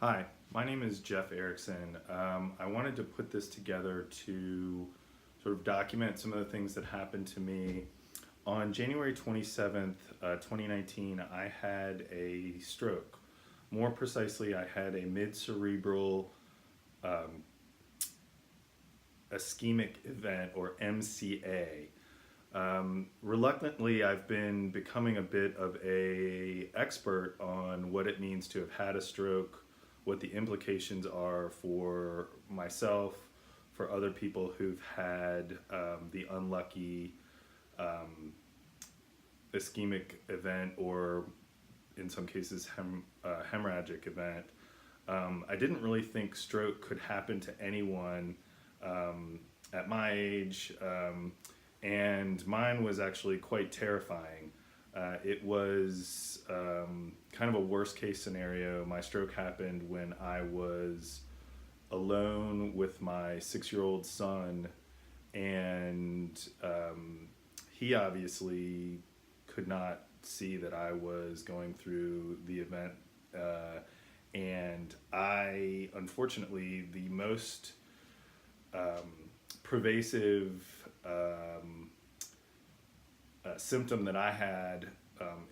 Hi, my name is Jeff Erickson. I wanted to put this together to sort of document some of the things that happened to me. On January 27th, 2019, I had a stroke. More precisely, I had a mid-cerebral um, ischemic event, or MCA. Reluctantly, I've been becoming a bit of a expert on what it means to have had a stroke, what the implications are for myself, for other people who've had the unlucky um, ischemic event, or in some cases hemorrhagic event. I didn't really think stroke could happen to anyone um, at my age, and mine was actually quite terrifying. It was kind of a worst case scenario. My stroke happened when I was alone with my 6 year old son, and he obviously could not see that I was going through the event. And I, unfortunately, the most pervasive symptom that I had,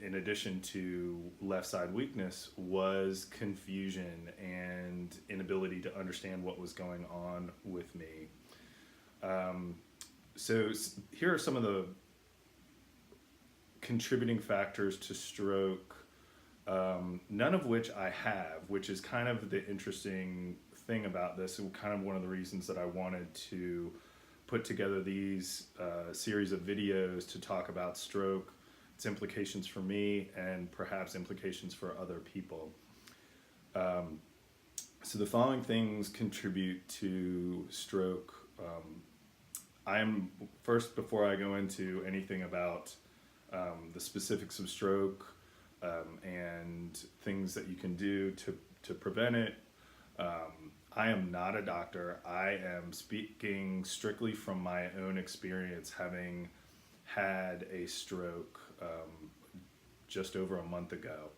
in addition to left side weakness, was confusion and inability to understand what was going on with me. Um, Here are some of the contributing factors to stroke, none of which I have, which is kind of the interesting thing about this, and kind of one of the reasons that I wanted to put together these series of videos to talk about stroke, its implications for me, and perhaps implications for other people. So the following things contribute to stroke. I'm first, before I go into anything about the specifics of stroke, and things that you can do to prevent it. I am not a doctor. I am speaking strictly from my own experience, having had a stroke just over a month ago.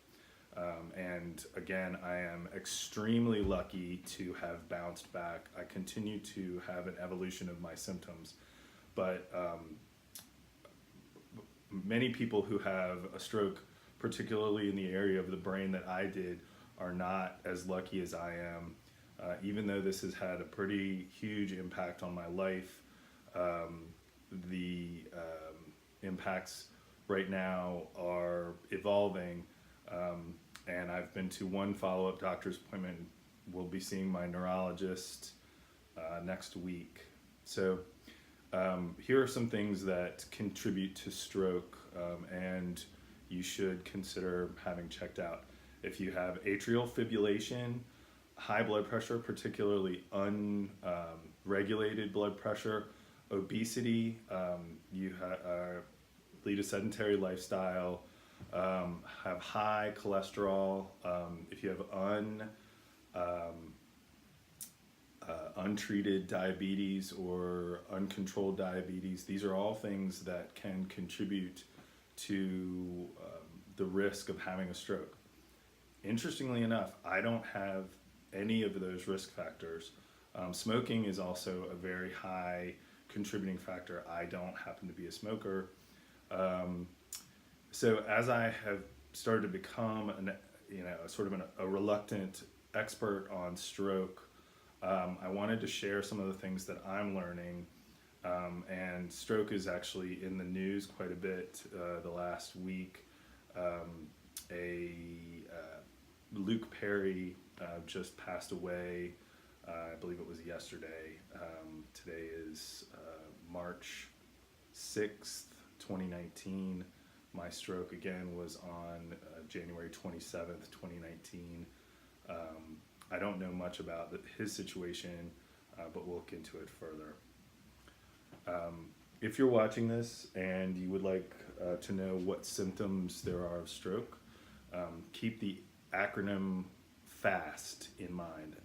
And again, I am extremely lucky to have bounced back. I continue to have an evolution of my symptoms, but many people who have a stroke, particularly in the area of the brain that I did, are not as lucky as I am. Even though this has had a pretty huge impact on my life, the impacts right now are evolving, and I've been to one follow-up doctor's appointment. We'll be seeing my neurologist next week. So here are some things that contribute to stroke, and you should consider having checked out. If you have atrial fibrillation, high blood pressure, particularly unregulated blood pressure, obesity, lead a sedentary lifestyle, have high cholesterol, if you have untreated diabetes or uncontrolled diabetes, these are all things that can contribute to the risk of having a stroke. Interestingly enough, I don't have any of those risk factors. Smoking is also a very high contributing factor. I don't happen to be a smoker. So as I have started to become a reluctant expert on stroke, I wanted to share some of the things that I'm learning. And stroke is actually in the news quite a bit the last week. Luke Perry just passed away. I believe it was yesterday. Today is March 6th, 2019. My stroke again was on January 27th, 2019. I don't know much about his situation, but we'll look into it further. If you're watching this and you would like to know what symptoms there are of stroke, keep the acronym FAST in mind.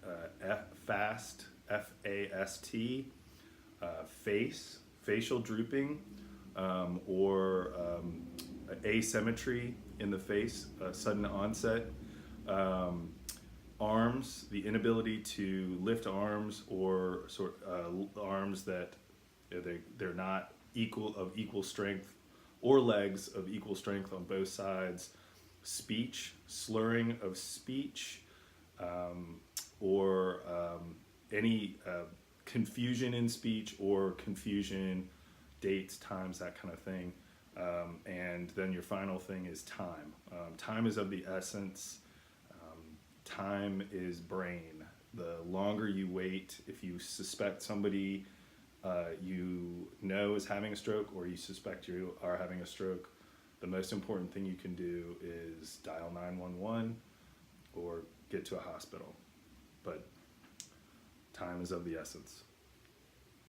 FAST, F-A-S-T, facial drooping, or asymmetry in the face, sudden onset, arms, the inability to lift arms or arms that they're not equal strength, or legs of equal strength on both sides, speech, slurring of speech, or any confusion in speech or confusion, dates, times, that kind of thing. And then your final thing is time. Time is of the essence. Time is brain. The longer you wait, if you suspect somebody you know is having a stroke, or you suspect you are having a stroke, the most important thing you can do is dial 911 or get to a hospital. But time is of the essence.